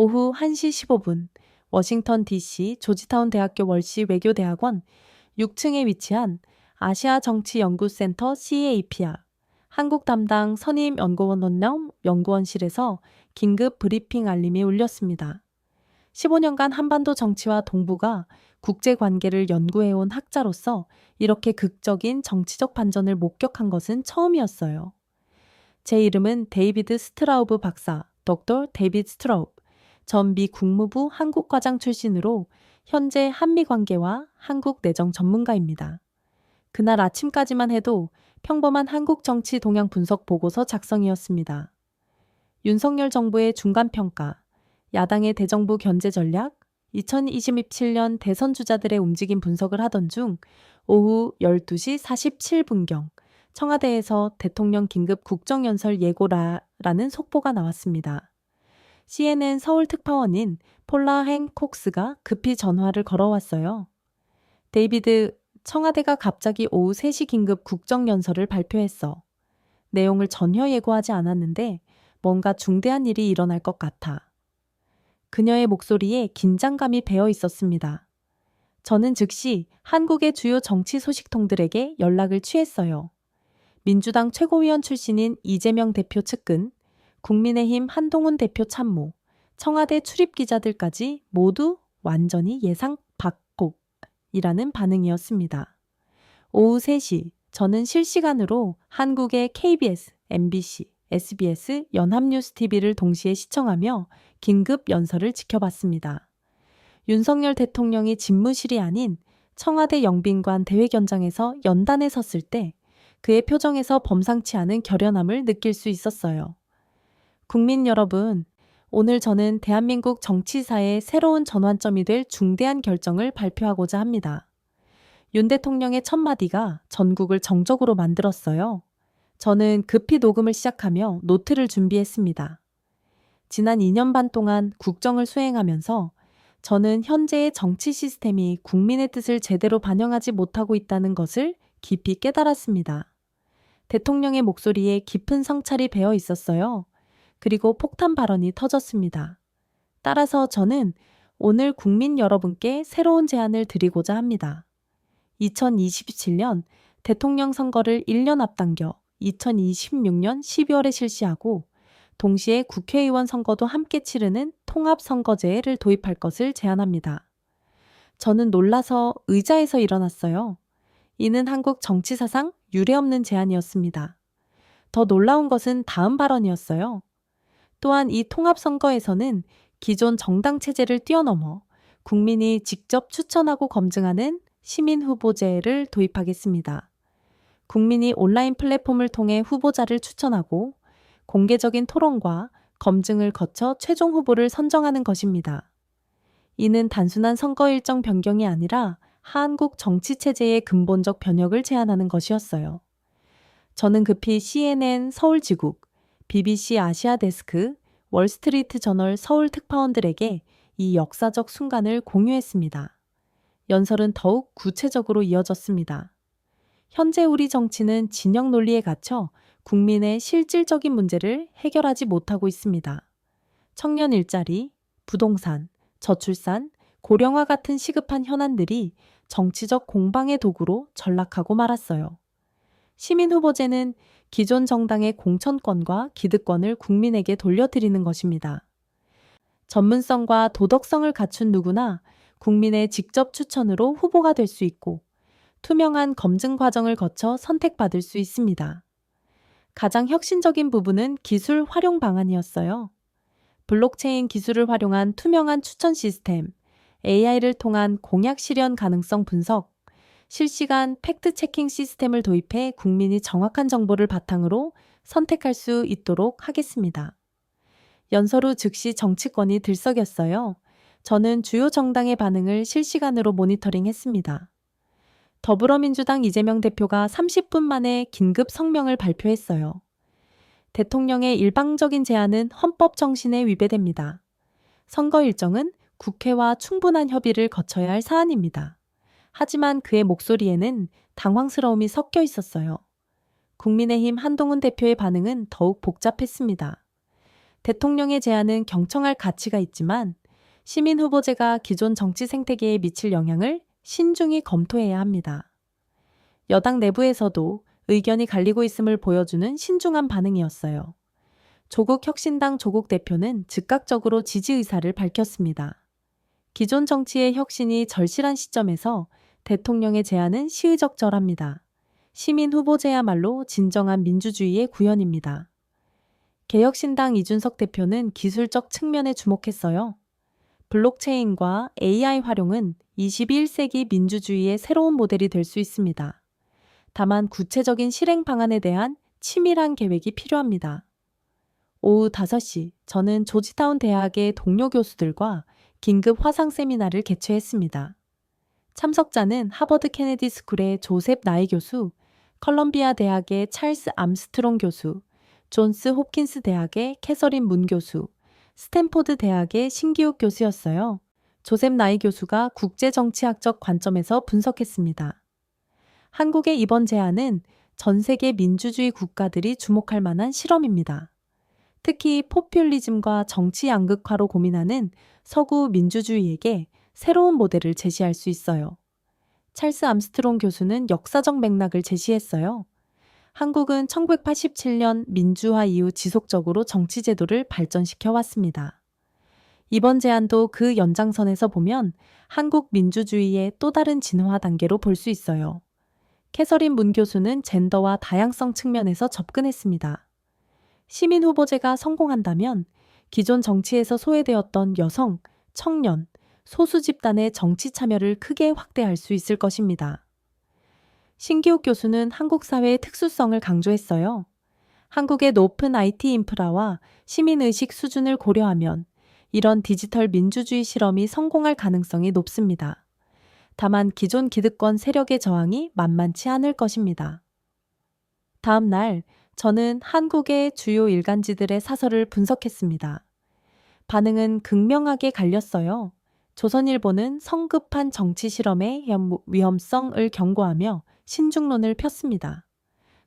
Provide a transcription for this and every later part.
오후 1시 15분 워싱턴 DC 조지타운 대학교 월시 외교대학원 6층에 위치한 아시아 정치연구센터 CAPR 한국 담당 선임 연구원 연구원실에서 긴급 브리핑 알림이 울렸습니다. 15년간 한반도 정치와 동북아 국제 관계를 연구해온 학자로서 이렇게 극적인 정치적 반전을 목격한 것은 처음이었어요. 제 이름은 데이비드 스트라우브 박사, 덕터 데이비드 스트라우브, 전 미 국무부 한국과장 출신으로 현재 한미 관계와 한국 내정 전문가입니다. 그날 아침까지만 해도 평범한 한국 정치 동향 분석 보고서 작성이었습니다. 윤석열 정부의 중간평가, 야당의 대정부 견제 전략, 2027년 대선 주자들의 움직임 분석을 하던 중 오후 12시 47분경 청와대에서 대통령 긴급 국정연설 예고라라는 속보가 나왔습니다. CNN 서울 특파원인 폴라 행콕스가 급히 전화를 걸어왔어요. 데이비드, 청와대가 갑자기 오후 3시 긴급 국정연설을 발표했어. 내용을 전혀 예고하지 않았는데 뭔가 중대한 일이 일어날 것 같아. 그녀의 목소리에 긴장감이 배어 있었습니다. 저는 즉시 한국의 주요 정치 소식통들에게 연락을 취했어요. 민주당 최고위원 출신인 이재명 대표 측근, 국민의힘 한동훈 대표 참모, 청와대 출입 기자들까지 모두 완전히 예상 밖이라는 반응이었습니다. 오후 3시 저는 실시간으로 한국의 KBS, MBC, SBS, 연합뉴스TV를 동시에 시청하며 긴급 연설을 지켜봤습니다. 윤석열 대통령이 집무실이 아닌 청와대 영빈관 대회견장에서 연단에 섰을 때 그의 표정에서 범상치 않은 결연함을 느낄 수 있었어요. 국민 여러분, 오늘 저는 대한민국 정치사의 새로운 전환점이 될 중대한 결정을 발표하고자 합니다. 윤 대통령의 첫 마디가 전국을 정적으로 만들었어요. 저는 급히 녹음을 시작하며 노트를 준비했습니다. 지난 2년 반 동안 국정을 수행하면서 저는 현재의 정치 시스템이 국민의 뜻을 제대로 반영하지 못하고 있다는 것을 깊이 깨달았습니다. 대통령의 목소리에 깊은 성찰이 배어 있었어요. 그리고 폭탄 발언이 터졌습니다. 따라서 저는 오늘 국민 여러분께 새로운 제안을 드리고자 합니다. 2027년 대통령 선거를 1년 앞당겨 2026년 12월에 실시하고 동시에 국회의원 선거도 함께 치르는 통합선거제를 도입할 것을 제안합니다. 저는 놀라서 의자에서 일어났어요. 이는 한국 정치사상 유례없는 제안이었습니다. 더 놀라운 것은 다음 발언이었어요. 또한 이 통합선거에서는 기존 정당 체제를 뛰어넘어 국민이 직접 추천하고 검증하는 시민후보제를 도입하겠습니다. 국민이 온라인 플랫폼을 통해 후보자를 추천하고 공개적인 토론과 검증을 거쳐 최종 후보를 선정하는 것입니다. 이는 단순한 선거 일정 변경이 아니라 한국 정치 체제의 근본적 변혁을 제안하는 것이었어요. 저는 급히 CNN 서울지국, BBC 아시아 데스크, 월스트리트 저널 서울 특파원들에게 이 역사적 순간을 공유했습니다. 연설은 더욱 구체적으로 이어졌습니다. 현재 우리 정치는 진영 논리에 갇혀 국민의 실질적인 문제를 해결하지 못하고 있습니다. 청년 일자리, 부동산, 저출산, 고령화 같은 시급한 현안들이 정치적 공방의 도구로 전락하고 말았어요. 시민후보제는 기존 정당의 공천권과 기득권을 국민에게 돌려드리는 것입니다. 전문성과 도덕성을 갖춘 누구나 국민의 직접 추천으로 후보가 될 수 있고 투명한 검증 과정을 거쳐 선택받을 수 있습니다. 가장 혁신적인 부분은 기술 활용 방안이었어요. 블록체인 기술을 활용한 투명한 추천 시스템, AI를 통한 공약 실현 가능성 분석, 실시간 팩트 체킹 시스템을 도입해 국민이 정확한 정보를 바탕으로 선택할 수 있도록 하겠습니다. 연설 후 즉시 정치권이 들썩였어요. 저는 주요 정당의 반응을 실시간으로 모니터링했습니다. 더불어민주당 이재명 대표가 30분 만에 긴급 성명을 발표했어요. 대통령의 일방적인 제안은 헌법 정신에 위배됩니다. 선거 일정은 국회와 충분한 협의를 거쳐야 할 사안입니다. 하지만 그의 목소리에는 당황스러움이 섞여 있었어요. 국민의힘 한동훈 대표의 반응은 더욱 복잡했습니다. 대통령의 제안은 경청할 가치가 있지만 시민 후보제가 기존 정치 생태계에 미칠 영향을 신중히 검토해야 합니다. 여당 내부에서도 의견이 갈리고 있음을 보여주는 신중한 반응이었어요. 조국 혁신당 조국 대표는 즉각적으로 지지 의사를 밝혔습니다. 기존 정치의 혁신이 절실한 시점에서 대통령의 제안은 시의적절합니다. 시민 후보제야말로 진정한 민주주의의 구현입니다. 개혁신당 이준석 대표는 기술적 측면에 주목했어요. 블록체인과 AI 활용은 21세기 민주주의의 새로운 모델이 될 수 있습니다. 다만 구체적인 실행 방안에 대한 치밀한 계획이 필요합니다. 오후 5시 저는 조지타운 대학의 동료 교수들과 긴급 화상 세미나를 개최했습니다. 참석자는 하버드 케네디 스쿨의 조셉 나이 교수, 컬럼비아 대학의 찰스 암스트롱 교수, 존스 홉킨스 대학의 캐서린 문 교수, 스탠포드 대학의 신기욱 교수였어요. 조셉 나이 교수가 국제정치학적 관점에서 분석했습니다. 한국의 이번 제안은 전 세계 민주주의 국가들이 주목할 만한 실험입니다. 특히 포퓰리즘과 정치 양극화로 고민하는 서구 민주주의에게 새로운 모델을 제시할 수 있어요. 찰스 암스트롱 교수는 역사적 맥락을 제시했어요. 한국은 1987년 민주화 이후 지속적으로 정치 제도를 발전시켜 왔습니다. 이번 제안도 그 연장선에서 보면 한국 민주주의의 또 다른 진화 단계로 볼 수 있어요. 캐서린 문 교수는 젠더와 다양성 측면에서 접근했습니다. 시민 후보제가 성공한다면 기존 정치에서 소외되었던 여성, 청년, 소수 집단의 정치 참여를 크게 확대할 수 있을 것입니다. 신기욱 교수는 한국 사회의 특수성을 강조했어요. 한국의 높은 IT 인프라와 시민의식 수준을 고려하면 이런 디지털 민주주의 실험이 성공할 가능성이 높습니다. 다만 기존 기득권 세력의 저항이 만만치 않을 것입니다. 다음 날 저는 한국의 주요 일간지들의 사설을 분석했습니다. 반응은 극명하게 갈렸어요. 조선일보는 성급한 정치 실험의 위험성을 경고하며 신중론을 폈습니다.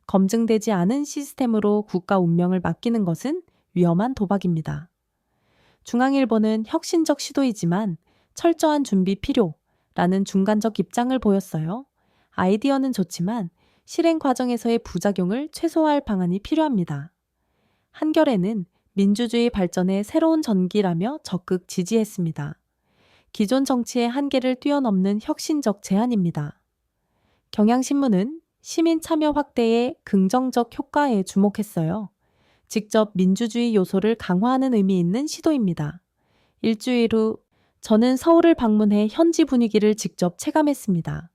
검증되지 않은 시스템으로 국가 운명을 맡기는 것은 위험한 도박입니다. 중앙일보는 혁신적 시도이지만 철저한 준비 필요라는 중간적 입장을 보였어요. 아이디어는 좋지만 실행 과정에서의 부작용을 최소화할 방안이 필요합니다. 한겨레는 민주주의 발전의 새로운 전기라며 적극 지지했습니다. 기존 정치의 한계를 뛰어넘는 혁신적 제안입니다. 경향신문은 시민 참여 확대의 긍정적 효과에 주목했어요. 직접 민주주의 요소를 강화하는 의미 있는 시도입니다. 일주일 후 저는 서울을 방문해 현지 분위기를 직접 체감했습니다.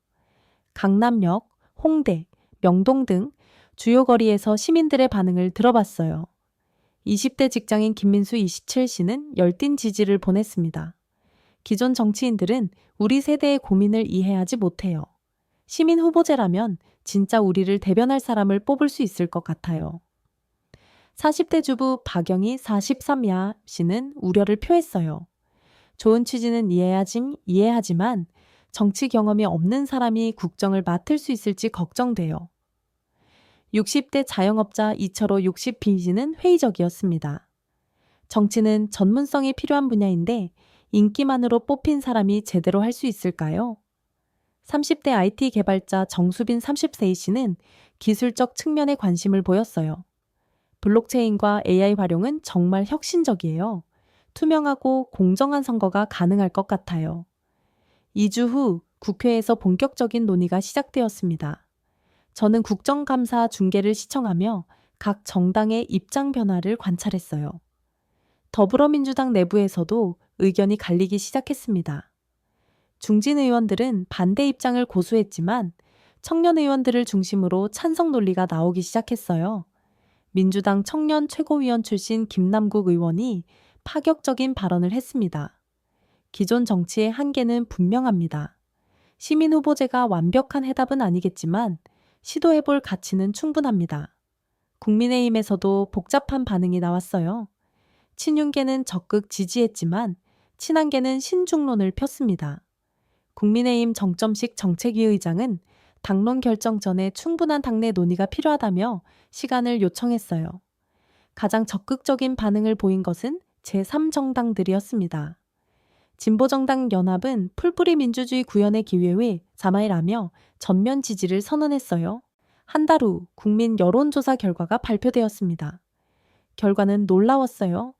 강남역, 홍대, 명동 등 주요 거리에서 시민들의 반응을 들어봤어요. 20대 직장인 김민수 27씨는 열띤 지지를 보냈습니다. 기존 정치인들은 우리 세대의 고민을 이해하지 못해요. 시민 후보제라면 진짜 우리를 대변할 사람을 뽑을 수 있을 것 같아요. 40대 주부 박영희 43야 씨는 우려를 표했어요. 좋은 취지는 이해하지만 정치 경험이 없는 사람이 국정을 맡을 수 있을지 걱정돼요. 60대 자영업자 이철호 60B씨는 회의적이었습니다. 정치는 전문성이 필요한 분야인데 인기만으로 뽑힌 사람이 제대로 할 수 있을까요? 30대 IT 개발자 정수빈 30세이씨는 기술적 측면에 관심을 보였어요. 블록체인과 AI 활용은 정말 혁신적이에요. 투명하고 공정한 선거가 가능할 것 같아요. 2주 후 국회에서 본격적인 논의가 시작되었습니다. 저는 국정감사 중계를 시청하며 각 정당의 입장 변화를 관찰했어요. 더불어민주당 내부에서도 의견이 갈리기 시작했습니다. 중진 의원들은 반대 입장을 고수했지만 청년 의원들을 중심으로 찬성 논리가 나오기 시작했어요. 민주당 청년 최고위원 출신 김남국 의원이 파격적인 발언을 했습니다. 기존 정치의 한계는 분명합니다. 시민 후보제가 완벽한 해답은 아니겠지만 시도해볼 가치는 충분합니다. 국민의힘에서도 복잡한 반응이 나왔어요. 친윤계는 적극 지지했지만 친한계는 신중론을 폈습니다. 국민의힘 정점식 정책위 의장은 당론 결정 전에 충분한 당내 논의가 필요하다며 시간을 요청했어요. 가장 적극적인 반응을 보인 것은 제3정당들이었습니다. 진보정당 연합은 풀뿌리 민주주의 구현의 기회에 자마일하며 전면 지지를 선언했어요. 한 달 후 국민 여론조사 결과가 발표되었습니다. 결과는 놀라웠어요.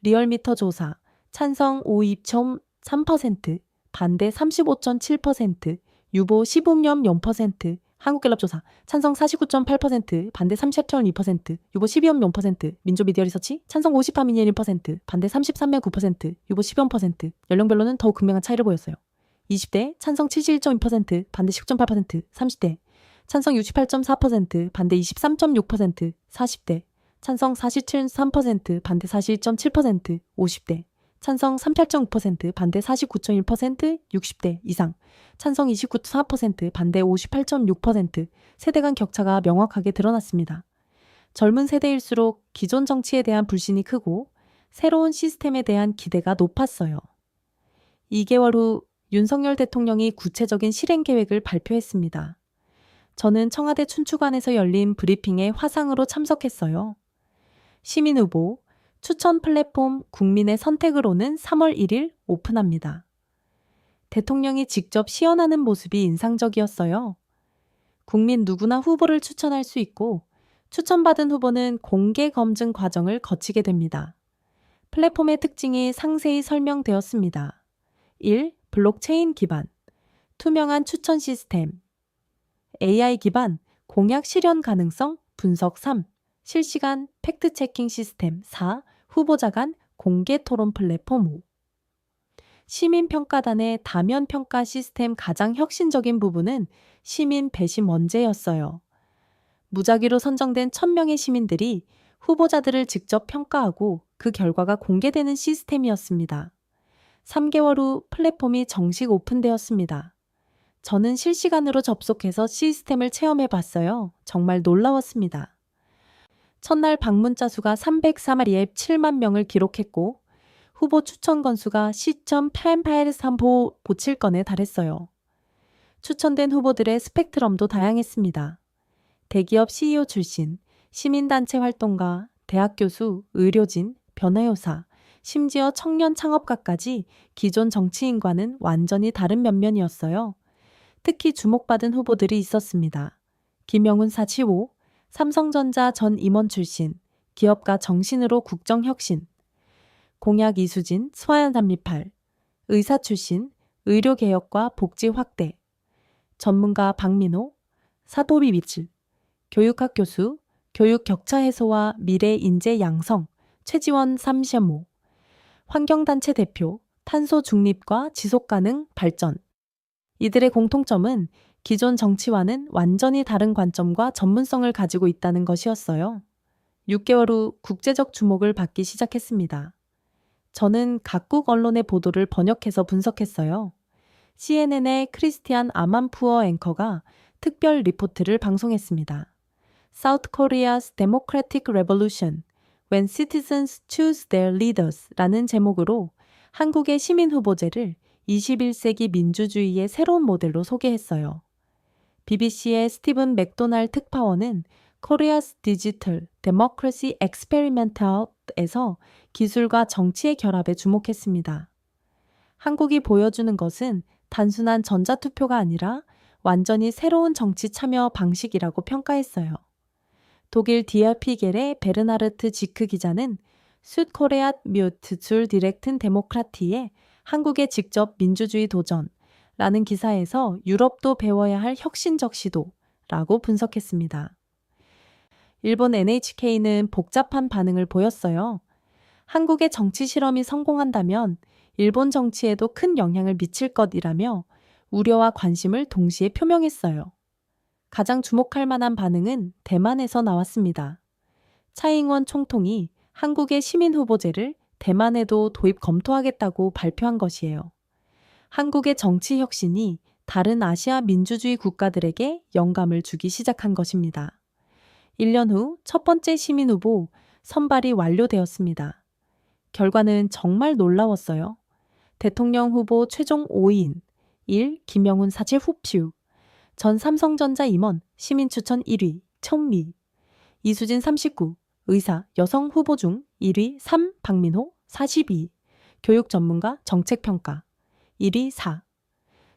리얼미터 조사 찬성 52.3%, 반대 35.7%, 유보 15.0%, 한국갤럽 조사 찬성 49.8%, 반대 34.2%, 유보 12.0%, 민조미디어 리서치 찬성 58.1%, 반대 33.9%, 유보 10%. 연령별로는 더욱 극명한 차이를 보였어요. 20대 찬성 71.2%, 반대 10.8%, 30대 찬성 68.4%, 반대 23.6%, 40대 찬성 47.3%, 반대 42.7%, 50대 찬성 38.9%, 반대 49.1%, 60대 이상 찬성 29.4%, 반대 58.6%, 세대 간 격차가 명확하게 드러났습니다. 젊은 세대일수록 기존 정치에 대한 불신이 크고 새로운 시스템에 대한 기대가 높았어요. 2개월 후 윤석열 대통령이 구체적인 실행 계획을 발표했습니다. 저는 청와대 춘추관에서 열린 브리핑에 화상으로 참석했어요. 시민 후보 추천 플랫폼 국민의 선택으로는 3월 1일 오픈합니다. 대통령이 직접 시연하는 모습이 인상적이었어요. 국민 누구나 후보를 추천할 수 있고 추천받은 후보는 공개 검증 과정을 거치게 됩니다. 플랫폼의 특징이 상세히 설명되었습니다. 1. 블록체인 기반, 투명한 추천 시스템, AI 기반, 공약 실현 가능성 분석 3, 실시간 팩트체킹 시스템 4, 후보자 간 공개 토론 플랫폼 5. 시민평가단의 다면평가 시스템 가장 혁신적인 부분은 시민 배심 원제였어요. 무작위로 선정된 1000명의 시민들이 후보자들을 직접 평가하고 그 결과가 공개되는 시스템이었습니다. 3개월 후 플랫폼이 정식 오픈되었습니다. 저는 실시간으로 접속해서 시스템을 체험해 봤어요. 정말 놀라웠습니다. 첫날 방문자 수가 304마리에 7만 명을 기록했고 후보 추천 건수가 C.883보7건에 달했어요. 추천된 후보들의 스펙트럼도 다양했습니다. 대기업 CEO 출신, 시민단체 활동가, 대학 교수, 의료진, 변호사, 심지어 청년 창업가까지 기존 정치인과는 완전히 다른 면면이었어요. 특히 주목받은 후보들이 있었습니다. 김영훈 사치오, 삼성전자 전 임원 출신, 기업가 정신으로 국정혁신, 공약 이수진, 스와연 328, 의사 출신, 의료개혁과 복지 확대, 전문가 박민호, 사도비 미칠, 교육학 교수, 교육 격차 해소와 미래 인재 양성, 최지원 삼시모, 환경단체 대표, 탄소 중립과 지속가능 발전. 이들의 공통점은 기존 정치와는 완전히 다른 관점과 전문성을 가지고 있다는 것이었어요. 6개월 후 국제적 주목을 받기 시작했습니다. 저는 각국 언론의 보도를 번역해서 분석했어요. CNN의 크리스티안 아만푸어 앵커가 특별 리포트를 방송했습니다. South Korea's Democratic Revolution, When Citizens Choose Their Leaders 라는 제목으로 한국의 시민 후보제를 21세기 민주주의의 새로운 모델로 소개했어요. BBC의 스티븐 맥도날 특파원은 Korea's Digital Democracy Experimental에서 기술과 정치의 결합에 주목했습니다. 한국이 보여주는 것은 단순한 전자투표가 아니라 완전히 새로운 정치 참여 방식이라고 평가했어요. 독일 디어피겔의 베르나르트 지크 기자는 südkorea mit zur direkten Demokratie에 한국의 직접 민주주의 도전라는 기사에서 유럽도 배워야 할 혁신적 시도라고 분석했습니다. 일본 NHK는 복잡한 반응을 보였어요. 한국의 정치 실험이 성공한다면 일본 정치에도 큰 영향을 미칠 것이라며 우려와 관심을 동시에 표명했어요. 가장 주목할 만한 반응은 대만에서 나왔습니다. 차잉원 총통이 한국의 시민 후보제를 대만에도 도입 검토하겠다고 발표한 것이에요. 한국의 정치 혁신이 다른 아시아 민주주의 국가들에게 영감을 주기 시작한 것입니다. 1년 후 첫 번째 시민 후보 선발이 완료되었습니다. 결과는 정말 놀라웠어요. 대통령 후보 최종 5인 1. 김영훈 사체 후퓨, 전 삼성전자 임원 시민 추천 1위 청미, 이수진 39, 의사, 여성 후보 중 1위 3, 박민호 42, 교육 전문가 정책평가 1위 4,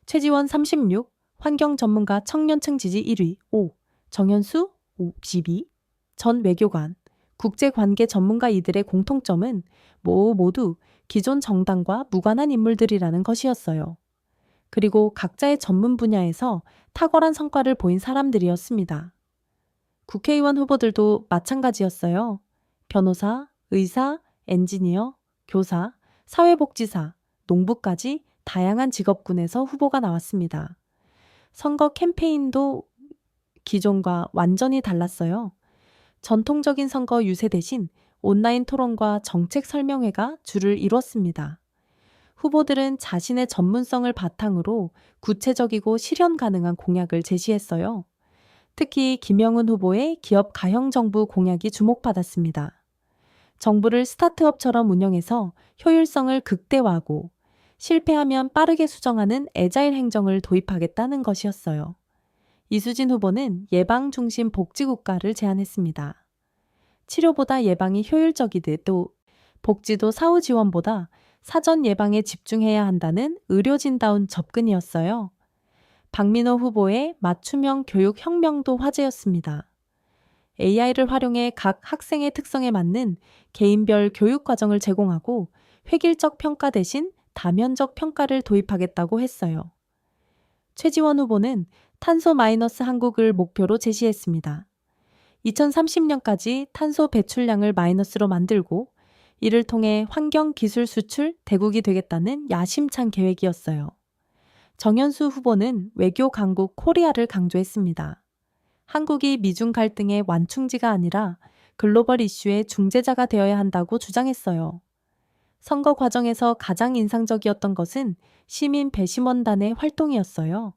최지원 36, 환경 전문가 청년층 지지 1위 5, 정현수 52, 전 외교관, 국제관계 전문가 이들의 공통점은 모두 기존 정당과 무관한 인물들이라는 것이었어요. 그리고 각자의 전문 분야에서 탁월한 성과를 보인 사람들이었습니다. 국회의원 후보들도 마찬가지였어요. 변호사, 의사, 엔지니어, 교사, 사회복지사, 농부까지 다양한 직업군에서 후보가 나왔습니다. 선거 캠페인도 기존과 완전히 달랐어요. 전통적인 선거 유세 대신 온라인 토론과 정책 설명회가 주를 이뤘습니다. 후보들은 자신의 전문성을 바탕으로 구체적이고 실현 가능한 공약을 제시했어요. 특히 김영훈 후보의 기업 가형 정부 공약이 주목받았습니다. 정부를 스타트업처럼 운영해서 효율성을 극대화하고 실패하면 빠르게 수정하는 애자일 행정을 도입하겠다는 것이었어요. 이수진 후보는 예방 중심 복지국가를 제안했습니다. 치료보다 예방이 효율적이듯 또 복지도 사후 지원보다 사전 예방에 집중해야 한다는 의료진다운 접근이었어요. 박민호 후보의 맞춤형 교육 혁명도 화제였습니다. AI를 활용해 각 학생의 특성에 맞는 개인별 교육 과정을 제공하고 획일적 평가 대신 다면적 평가를 도입하겠다고 했어요. 최지원 후보는 탄소 마이너스 한국을 목표로 제시했습니다. 2030년까지 탄소 배출량을 마이너스로 만들고 이를 통해 환경 기술 수출 대국이 되겠다는 야심찬 계획이었어요. 정현수 후보는 외교 강국 코리아를 강조했습니다. 한국이 미중 갈등의 완충지가 아니라 글로벌 이슈의 중재자가 되어야 한다고 주장했어요. 선거 과정에서 가장 인상적이었던 것은 시민 배심원단의 활동이었어요.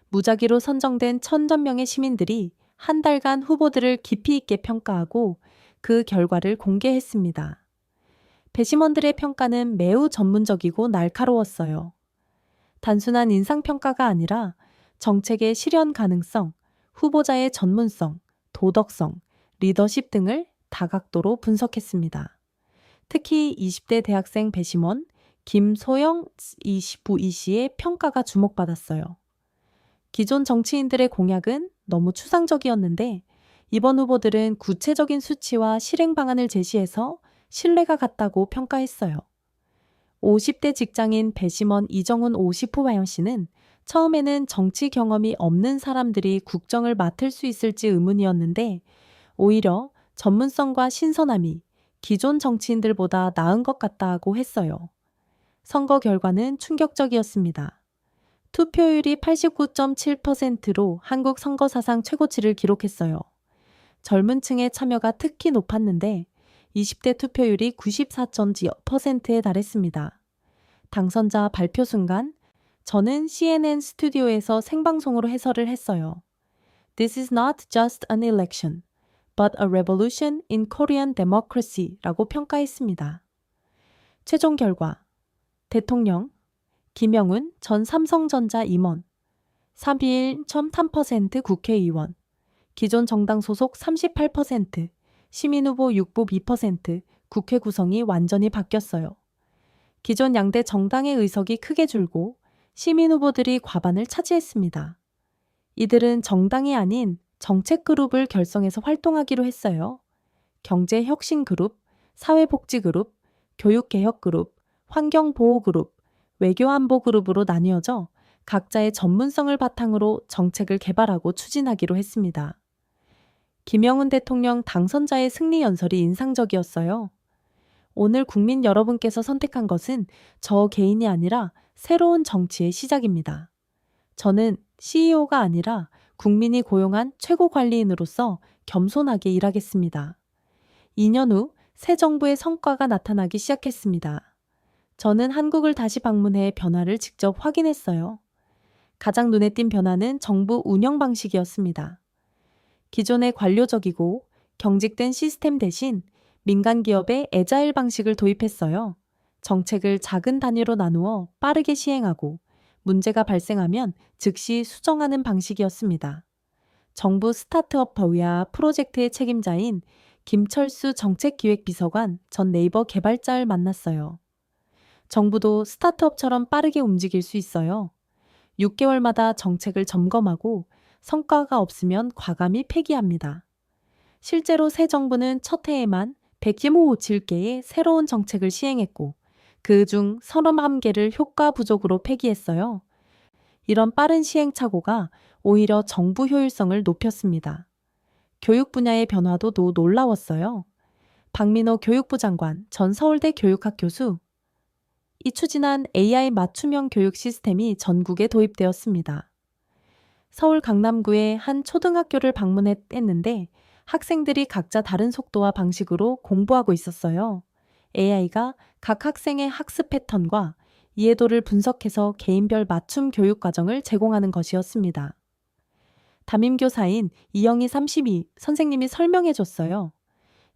무작위로 선정된 1,000명의 시민들이 한 달간 후보들을 깊이 있게 평가하고 그 결과를 공개했습니다. 배심원들의 평가는 매우 전문적이고 날카로웠어요. 단순한 인상평가가 아니라 정책의 실현 가능성, 후보자의 전문성, 도덕성, 리더십 등을 다각도로 분석했습니다. 특히 20대 대학생 배심원 김소영 29이 씨의 평가가 주목받았어요. 기존 정치인들의 공약은 너무 추상적이었는데 이번 후보들은 구체적인 수치와 실행 방안을 제시해서 신뢰가 갔다고 평가했어요. 50대 직장인 배심원 이정훈 50후바영 씨는 처음에는 정치 경험이 없는 사람들이 국정을 맡을 수 있을지 의문이었는데 오히려 전문성과 신선함이 기존 정치인들보다 나은 것 같다고 했어요. 선거 결과는 충격적이었습니다. 투표율이 89.7%로 한국 선거 사상 최고치를 기록했어요. 젊은 층의 참여가 특히 높았는데 20대 투표율이 94.0%에 달했습니다. 당선자 발표 순간 저는 CNN 스튜디오에서 생방송으로 해설을 했어요. This is not just an election, but a revolution in Korean democracy 라고 평가했습니다. 최종 결과 대통령 김영훈 전 삼성전자 임원 31.3% 국회의원 기존 정당 소속 38% 시민후보 6부 2% 국회 구성이 완전히 바뀌었어요. 기존 양대 정당의 의석이 크게 줄고 시민 후보들이 과반을 차지했습니다. 이들은 정당이 아닌 정책 그룹을 결성해서 활동하기로 했어요. 경제혁신그룹, 사회복지그룹, 교육개혁그룹, 환경보호그룹, 외교안보그룹으로 나뉘어져 각자의 전문성을 바탕으로 정책을 개발하고 추진하기로 했습니다. 김영훈 대통령 당선자의 승리 연설이 인상적이었어요. 오늘 국민 여러분께서 선택한 것은 저 개인이 아니라 새로운 정치의 시작입니다. 저는 CEO가 아니라 국민이 고용한 최고 관리인으로서 겸손하게 일하겠습니다. 2년 후 새 정부의 성과가 나타나기 시작했습니다. 저는 한국을 다시 방문해 변화를 직접 확인했어요. 가장 눈에 띈 변화는 정부 운영 방식이었습니다. 기존의 관료적이고 경직된 시스템 대신 민간 기업의 애자일 방식을 도입했어요. 정책을 작은 단위로 나누어 빠르게 시행하고 문제가 발생하면 즉시 수정하는 방식이었습니다. 정부 스타트업 버위와 프로젝트의 책임자인 김철수 정책기획비서관 전 네이버 개발자를 만났어요. 정부도 스타트업처럼 빠르게 움직일 수 있어요. 6개월마다 정책을 점검하고 성과가 없으면 과감히 폐기합니다. 실제로 새 정부는 첫 해에만 127개의 새로운 정책을 시행했고 그중 31개를 효과 부족으로 폐기했어요. 이런 빠른 시행착오가 오히려 정부 효율성을 높였습니다. 교육 분야의 변화도 놀라웠어요. 박민호 교육부 장관, 전 서울대 교육학 교수. 이 추진한 AI 맞춤형 교육 시스템이 전국에 도입되었습니다. 서울 강남구의 한 초등학교를 방문했는데 학생들이 각자 다른 속도와 방식으로 공부하고 있었어요. AI가 각 학생의 학습 패턴과 이해도를 분석해서 개인별 맞춤 교육 과정을 제공하는 것이었습니다. 담임교사인 이영희 32 선생님이 설명해 줬어요.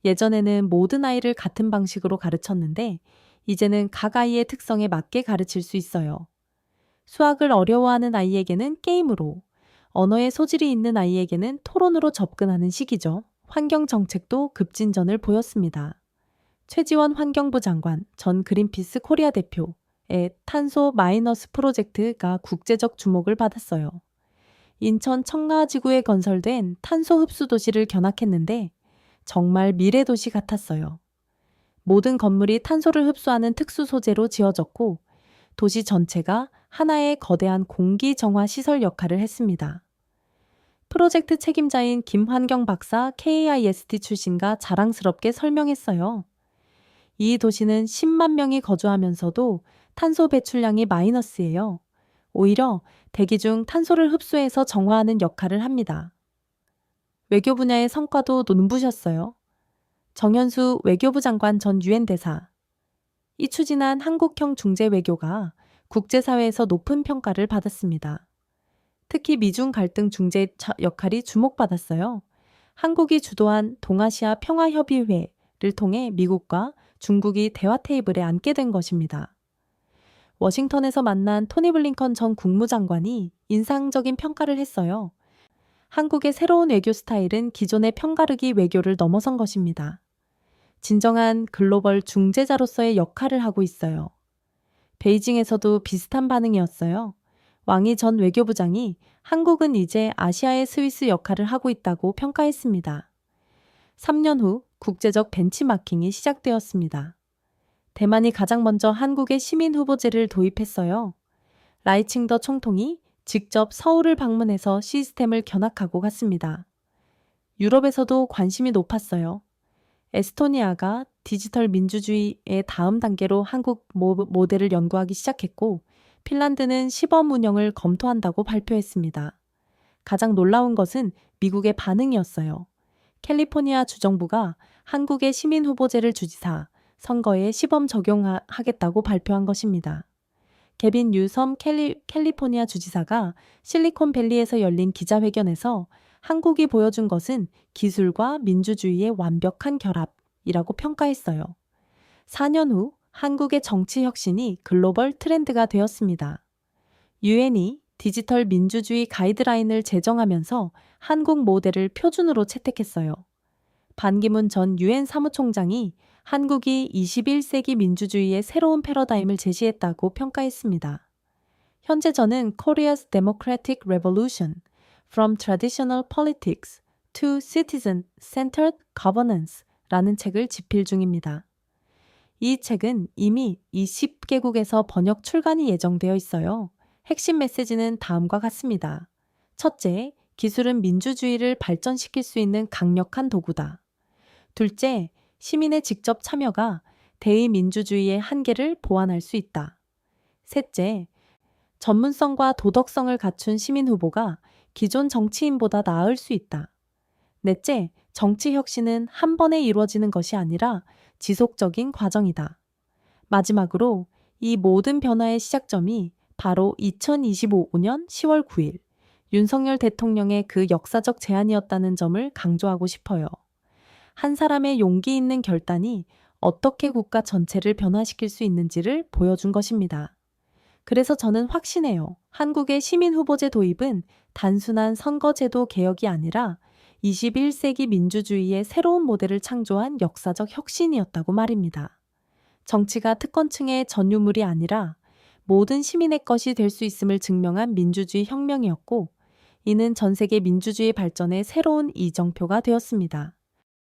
예전에는 모든 아이를 같은 방식으로 가르쳤는데 이제는 각 아이의 특성에 맞게 가르칠 수 있어요. 수학을 어려워하는 아이에게는 게임으로, 언어의 소질이 있는 아이에게는 토론으로 접근하는 시기죠. 환경 정책도 급진전을 보였습니다. 최지원 환경부 장관, 전 그린피스 코리아 대표의 탄소 마이너스 프로젝트가 국제적 주목을 받았어요. 인천 청라지구에 건설된 탄소 흡수 도시를 견학했는데 정말 미래 도시 같았어요. 모든 건물이 탄소를 흡수하는 특수 소재로 지어졌고 도시 전체가 하나의 거대한 공기 정화 시설 역할을 했습니다. 프로젝트 책임자인 김환경 박사 KIST 출신가 자랑스럽게 설명했어요. 이 도시는 10만 명이 거주하면서도 탄소 배출량이 마이너스예요. 오히려 대기 중 탄소를 흡수해서 정화하는 역할을 합니다. 외교 분야의 성과도 눈부셨어요. 정현수 외교부 장관 전 유엔 대사. 이 추진한 한국형 중재 외교가 국제사회에서 높은 평가를 받았습니다. 특히 미중 갈등 중재 역할이 주목받았어요. 한국이 주도한 동아시아 평화협의회를 통해 미국과 중국이 대화 테이블에 앉게 된 것입니다. 워싱턴에서 만난 토니 블링컨 전 국무장관이 인상적인 평가를 했어요. 한국의 새로운 외교 스타일은 기존의 편가르기 외교를 넘어선 것입니다. 진정한 글로벌 중재자로서의 역할을 하고 있어요. 베이징에서도 비슷한 반응이었어요. 왕이 전 외교부장이 한국은 이제 아시아의 스위스 역할을 하고 있다고 평가했습니다. 3년 후 국제적 벤치마킹이 시작되었습니다. 대만이 가장 먼저 한국의 시민 후보제를 도입했어요. 라이칭더 총통이 직접 서울을 방문해서 시스템을 견학하고 갔습니다. 유럽에서도 관심이 높았어요. 에스토니아가 디지털 민주주의의 다음 단계로 한국 모델을 연구하기 시작했고 핀란드는 시범 운영을 검토한다고 발표했습니다. 가장 놀라운 것은 미국의 반응이었어요. 캘리포니아 주정부가 한국의 시민 후보제를 주지사 선거에 시범 적용하겠다고 발표한 것입니다. 개빈 뉴섬 캘리포니아 주지사가 실리콘밸리에서 열린 기자회견에서 한국이 보여준 것은 기술과 민주주의의 완벽한 결합이라고 평가했어요. 4년 후 한국의 정치 혁신이 글로벌 트렌드가 되었습니다. 유엔이 디지털 민주주의 가이드라인을 제정하면서 한국 모델을 표준으로 채택했어요. 반기문 전 유엔 사무총장이 한국이 21세기 민주주의의 새로운 패러다임을 제시했다고 평가했습니다. 현재 저는 Korea's Democratic Revolution From Traditional Politics to Citizen-Centered Governance라는 책을 집필 중입니다. 이 책은 이미 20개국에서 번역 출간이 예정되어 있어요. 핵심 메시지는 다음과 같습니다. 첫째, 기술은 민주주의를 발전시킬 수 있는 강력한 도구다. 둘째, 시민의 직접 참여가 대의민주주의의 한계를 보완할 수 있다. 셋째, 전문성과 도덕성을 갖춘 시민 후보가 기존 정치인보다 나을 수 있다. 넷째, 정치 혁신은 한 번에 이루어지는 것이 아니라 지속적인 과정이다. 마지막으로 이 모든 변화의 시작점이 바로 2025년 10월 9일 윤석열 대통령의 그 역사적 제안이었다는 점을 강조하고 싶어요. 한 사람의 용기 있는 결단이 어떻게 국가 전체를 변화시킬 수 있는지를 보여준 것입니다. 그래서 저는 확신해요. 한국의 시민 후보제 도입은 단순한 선거제도 개혁이 아니라 21세기 민주주의의 새로운 모델을 창조한 역사적 혁신이었다고 말입니다. 정치가 특권층의 전유물이 아니라 모든 시민의 것이 될 수 있음을 증명한 민주주의 혁명이었고, 이는 전 세계 민주주의 발전의 새로운 이정표가 되었습니다.